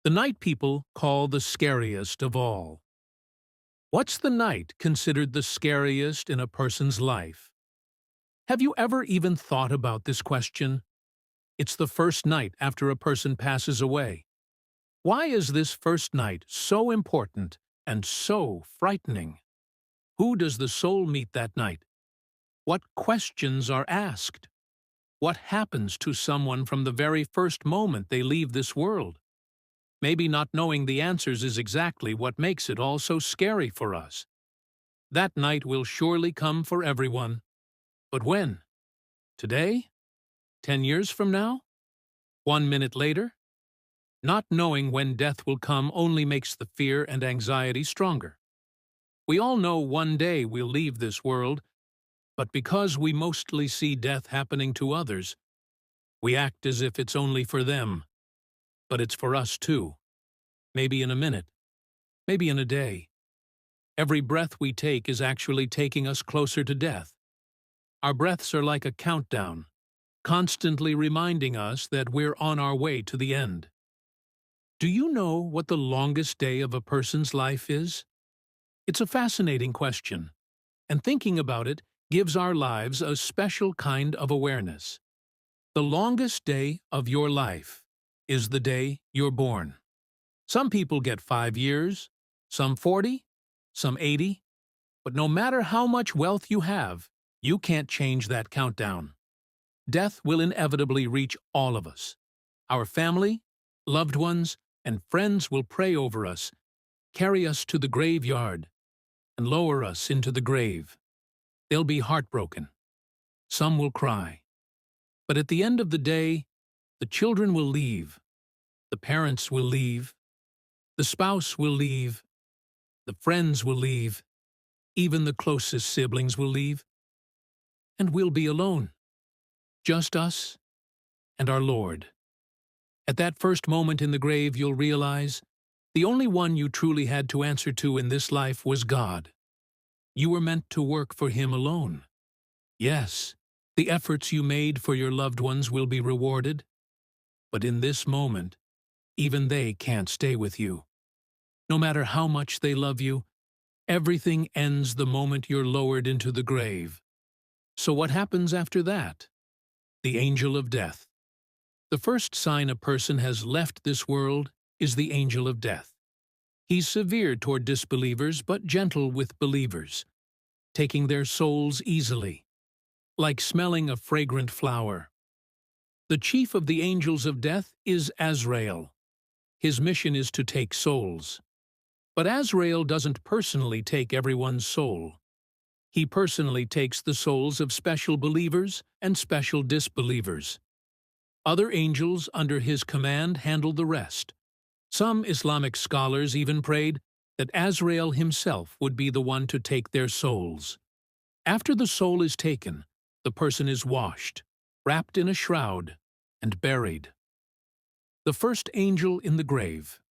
The night people call the scariest of all. What's the night considered the scariest in a person's life? Have you ever even thought about this question? It's the first night after a person passes away. Why is this first night so important and so frightening? Who does the soul meet that night? What questions are asked? What happens to someone from the very first moment they leave this world? Maybe not knowing the answers is exactly what makes it all so scary for us. That night will surely come for everyone. But when? Today? 10 years from now? 1 minute later? Not knowing when death will come only makes the fear and anxiety stronger. We all know one day we'll leave this world, but because we mostly see death happening to others, we act as if it's only for them. But it's for us too. Maybe in a minute. Maybe in a day. Every breath we take is actually taking us closer to death. Our breaths are like a countdown, constantly reminding us that we're on our way to the end. Do you know what the longest day of a person's life is? It's a fascinating question, and thinking about it gives our lives a special kind of awareness. The longest day of your life is the day you're born. Some people get 5 years, some 40, some 80, but no matter how much wealth you have, you can't change that countdown. Death will inevitably reach all of us. Our family, loved ones, and friends will pray over us, carry us to the graveyard, and lower us into the grave. They'll be heartbroken. Some will cry. But at the end of the day, the children will leave, the parents will leave, the spouse will leave, the friends will leave, even the closest siblings will leave, and we'll be alone, just us and our Lord. At that first moment in the grave, you'll realize the only one you truly had to answer to in this life was God. You were meant to work for Him alone. Yes, the efforts you made for your loved ones will be rewarded, but in this moment, even they can't stay with you. No matter how much they love you, everything ends the moment you're lowered into the grave. So what happens after that? The angel of death. The first sign a person has left this world is the angel of death. He's severe toward disbelievers but gentle with believers, taking their souls easily, like smelling a fragrant flower. The chief of the angels of death is Azrael. His mission is to take souls. But Azrael doesn't personally take everyone's soul. He personally takes the souls of special believers and special disbelievers. Other angels under his command handle the rest. Some Islamic scholars even prayed that Azrael himself would be the one to take their souls. After the soul is taken, the person is washed, wrapped in a shroud, and buried. The first angel in the grave.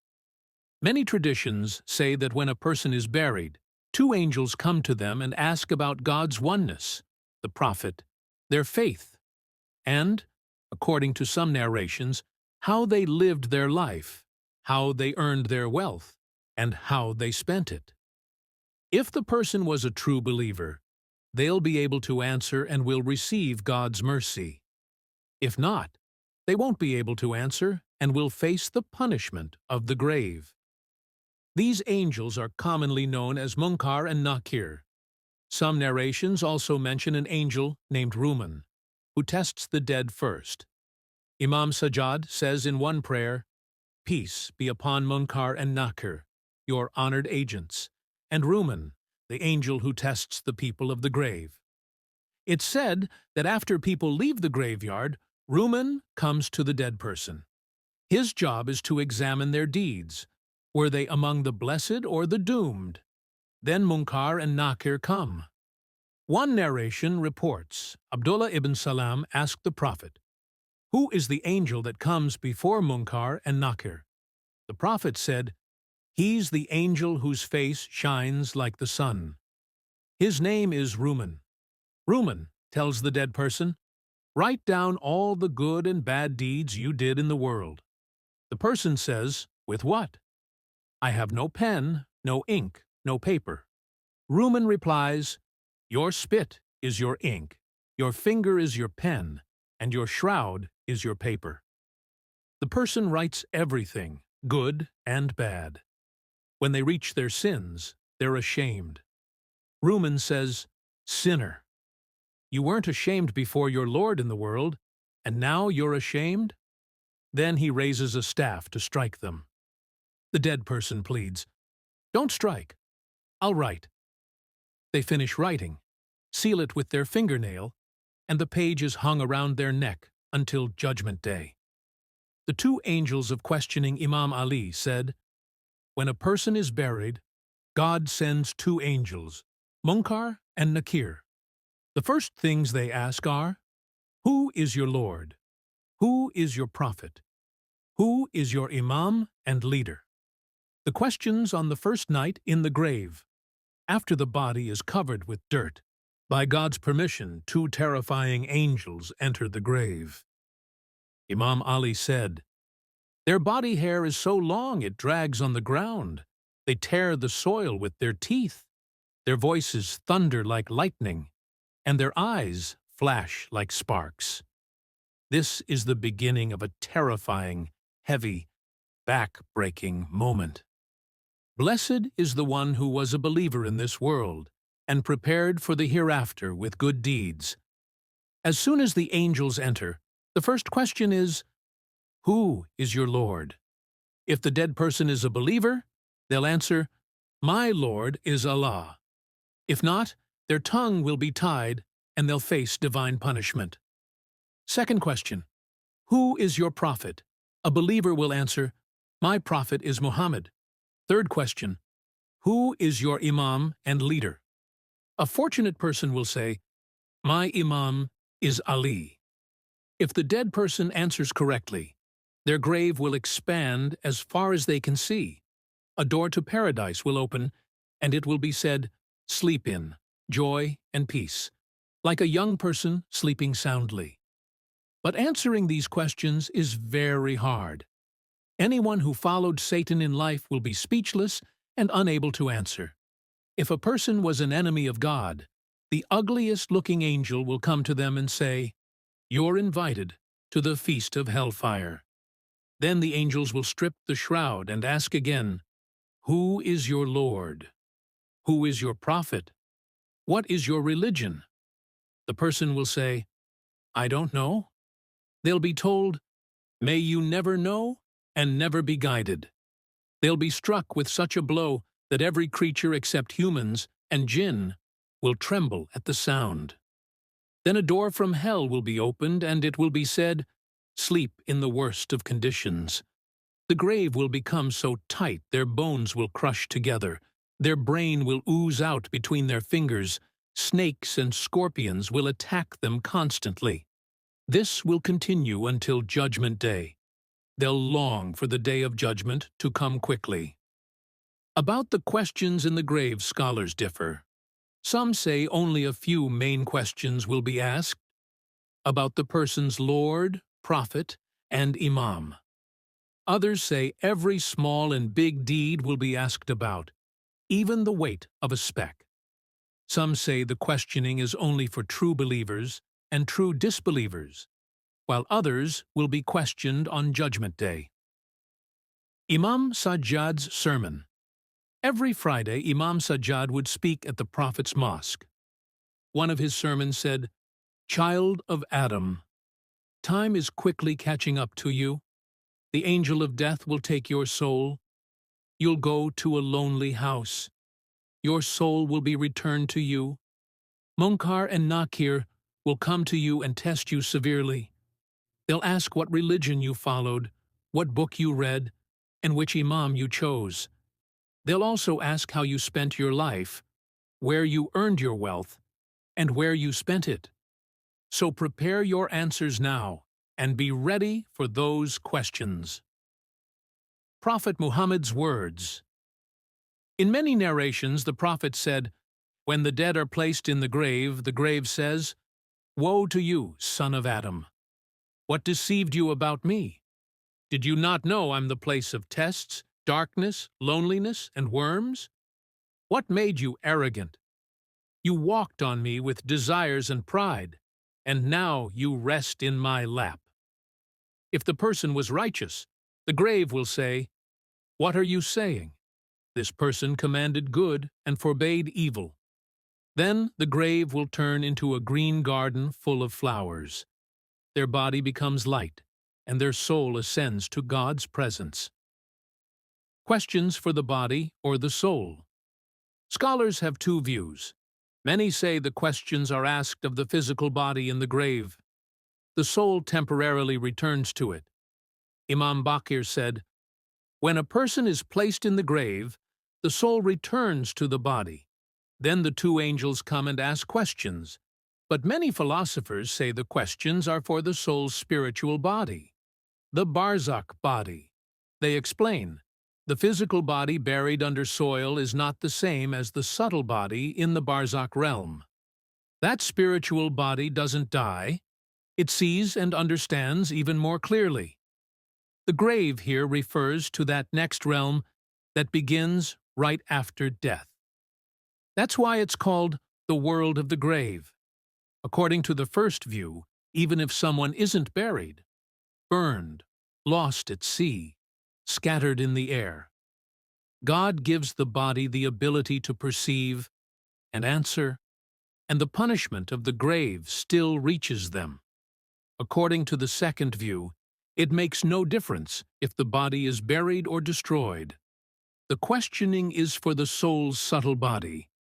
Many traditions say that when a person is buried, two angels come to them and ask about God's oneness, the prophet, their faith, and, according to some narrations, how they lived their life, how they earned their wealth, and how they spent it. If the person was a true believer, they'll be able to answer and will receive God's mercy. If not, they won't be able to answer and will face the punishment of the grave. These angels are commonly known as Munkar and Nakir. Some narrations also mention an angel named Ruman, who tests the dead first. Imam Sajjad says in one prayer, "Peace be upon Munkar and Nakir, your honored agents, and Ruman, the angel who tests the people of the grave." It's said that after people leave the graveyard, Ruman comes to the dead person. His job is to examine their deeds. Were they among the blessed or the doomed? Then Munkar and Nakir come. One narration reports Abdullah ibn Salam asked the Prophet, "Who is the angel that comes before Munkar and Nakir?" The Prophet said, "He's the angel whose face shines like the sun. His name is Ruman." Ruman tells the dead person, "Write down all the good and bad deeds you did in the world." The person says, With what? I have no pen, no ink, no paper. Rumen replies, your spit is your ink, your finger is your pen, and your shroud is your paper. The person writes everything, good and bad. When they reach their sins, they're ashamed. Rumen says, sinner. You weren't ashamed before your Lord in the world, and now you're ashamed? Then he raises a staff to strike them. The dead person pleads, don't strike. I'll write. They finish writing, seal it with their fingernail, and the page is hung around their neck until Judgment Day. The two angels of questioning Imam Ali said, when a person is buried, God sends two angels, Munkar and Nakir. The first things they ask are, who is your Lord? Who is your prophet? Who is your imam and leader? The questions on the first night in the grave, after the body is covered with dirt. By God's permission, two terrifying angels enter the grave. Imam Ali said, their body hair is so long it drags on the ground. They tear the soil with their teeth. Their voices thunder like lightning, and their eyes flash like sparks. This is the beginning of a terrifying, heavy, back-breaking moment. Blessed is the one who was a believer in this world and prepared for the hereafter with good deeds. As soon as the angels enter, the first question is, who is your Lord? If the dead person is a believer, they'll answer, my Lord is Allah. If not, their tongue will be tied and they'll face divine punishment. Second question, who is your prophet? A believer will answer, my prophet is Muhammad. Third question, who is your imam and leader? A fortunate person will say, my imam is Ali. If the dead person answers correctly, their grave will expand as far as they can see. A door to paradise will open, and it will be said, sleep in, joy and peace, like a young person sleeping soundly. But answering these questions is very hard. Anyone who followed Satan in life will be speechless and unable to answer. If a person was an enemy of God, the ugliest-looking angel will come to them and say, you're invited to the feast of hellfire. Then the angels will strip the shroud and ask again, who is your Lord? Who is your prophet? What is your religion? The person will say, I don't know. They'll be told, may you never know and never be guided. They'll be struck with such a blow that every creature except humans and jinn will tremble at the sound. Then a door from hell will be opened and it will be said, sleep in the worst of conditions. The grave will become so tight their bones will crush together. Their brain will ooze out between their fingers. Snakes and scorpions will attack them constantly. This will continue until Judgment Day. They'll long for the day of judgment to come quickly. About the questions in the grave, scholars differ. Some say only a few main questions will be asked about the person's Lord, prophet, and imam. Others say every small and big deed will be asked about, even the weight of a speck. Some say the questioning is only for true believers and true disbelievers, while others will be questioned on Judgment Day. Imam Sajjad's Sermon. Every Friday, Imam Sajjad would speak at the Prophet's mosque. One of his sermons said, Child of Adam, time is quickly catching up to you. The angel of death will take your soul. You'll go to a lonely house. Your soul will be returned to you. Munkar and Nakir will come to you and test you severely. They'll ask what religion you followed, what book you read, and which imam you chose. They'll also ask how you spent your life, where you earned your wealth, and where you spent it. So prepare your answers now and be ready for those questions. Prophet Muhammad's words. In many narrations, the Prophet said, when the dead are placed in the grave says, Woe to you, son of Adam! What deceived you about me? Did you not know I'm the place of tests, darkness, loneliness, and worms? What made you arrogant? You walked on me with desires and pride, and now you rest in my lap. If the person was righteous, the grave will say, "What are you saying? This person commanded good and forbade evil." Then the grave will turn into a green garden full of flowers. Their body becomes light, and their soul ascends to God's presence. Questions for the body or the soul. Scholars have two views. Many say the questions are asked of the physical body in the grave. The soul temporarily returns to it. Imam Bakir said, "When a person is placed in the grave, the soul returns to the body. Then the two angels come and ask questions. But many philosophers say the questions are for the soul's spiritual body, the Barzakh body. They explain, the physical body buried under soil is not the same as the subtle body in the Barzakh realm. That spiritual body doesn't die. It sees and understands even more clearly. The grave here refers to that next realm that begins right after death. That's why it's called the world of the grave. According to the first view, even if someone isn't buried, burned, lost at sea, scattered in the air, God gives the body the ability to perceive and answer, and the punishment of the grave still reaches them. According to the second view, it makes no difference if the body is buried or destroyed. The questioning is for the soul's subtle body,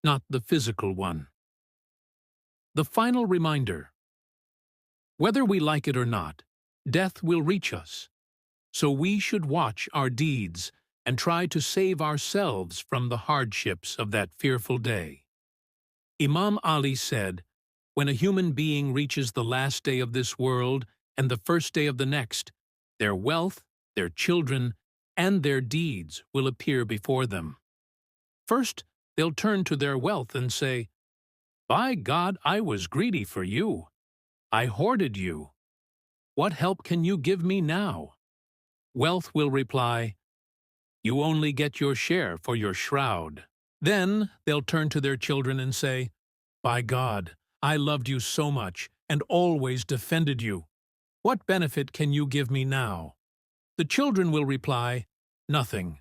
not the physical one. The final reminder. Whether we like it or not, death will reach us. So we should watch our deeds and try to save ourselves from the hardships of that fearful day. Imam Ali said, "When a human being reaches the last day of this world and the first day of the next, their wealth, their children, and their deeds will appear before them. First, they'll turn to their wealth and say, 'By God, I was greedy for you. I hoarded you. What help can you give me now?' Wealth will reply, 'You only get your share for your shroud.' Then they'll turn to their children and say, 'By God, I loved you so much and always defended you. What benefit can you give me now?' The children will reply, 'Nothing.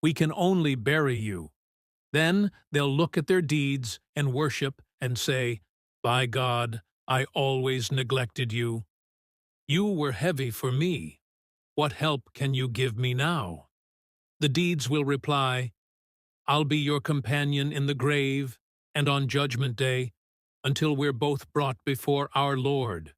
We can only bury you.' Then they'll look at their deeds and worship and say, 'By God, I always neglected you. You were heavy for me. What help can you give me now?' The deeds will reply, 'I'll be your companion in the grave and on Judgment Day until we're both brought before our Lord.'